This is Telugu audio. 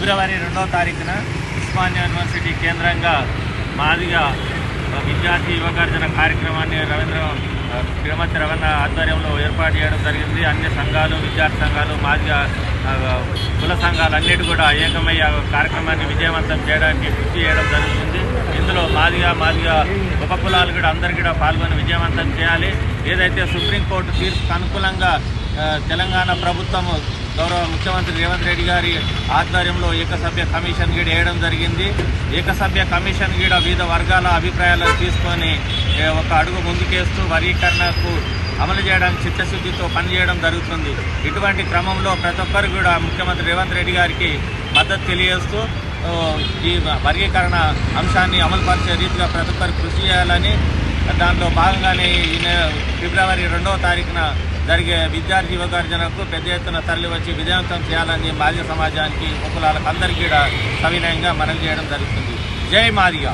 ఫిబ్రవరి 2వ తారీఖున ఉస్మానియా యూనివర్సిటీ కేంద్రంగా మాదిగా విద్యార్థి యువకార్జన కార్యక్రమాన్ని శ్రీమతి రవణ ఆధ్వర్యంలో ఏర్పాటు చేయడం జరిగింది. అన్ని సంఘాలు, విద్యార్థి సంఘాలు, మాదిగా కుల సంఘాలు అన్నిటి కూడా ఏకమయ్యే కార్యక్రమాన్ని విజయవంతం చేయడానికి కృషి చేయడం జరుగుతుంది. ఇందులో మాదిగా ఉపకులాలు కూడా అందరు కూడా పాల్గొని విజయవంతం చేయాలి. ఏదైతే సుప్రీంకోర్టు తీర్పుకు అనుకూలంగా తెలంగాణ ప్రభుత్వము గౌరవ ముఖ్యమంత్రి రేవంత్ రెడ్డి గారి ఆధ్వర్యంలో ఏకసభ్య కమిషన్ గీడ వేయడం జరిగింది. ఏకసభ్య కమిషన్ గీడ వివిధ వర్గాల అభిప్రాయాలను తీసుకొని ఒక అడుగు ముందుకేస్తూ వర్గీకరణకు అమలు చేయడానికి చిత్తశుద్ధితో పనిచేయడం జరుగుతుంది. ఇటువంటి క్రమంలో ప్రతి ఒక్కరు కూడా ముఖ్యమంత్రి రేవంత్ రెడ్డి గారికి మద్దతు తెలియజేస్తూ ఈ వర్గీకరణ అంశాన్ని అమలుపరిచే రీతిగా ప్రతి ఒక్కరు కృషి చేయాలని, దాంట్లో భాగంగానే ఫిబ్రవరి 2వ తారీఖున జరిగే విద్యార్థి యువకార్జనకు పెద్ద ఎత్తున తరలి వచ్చి విజయవంతం చేయాలని మాదిగ సమాజానికి ఉపకులాలకు అందరికీ సవినయంగా మనవి చేయడం జరుగుతుంది. జై మాదిగ.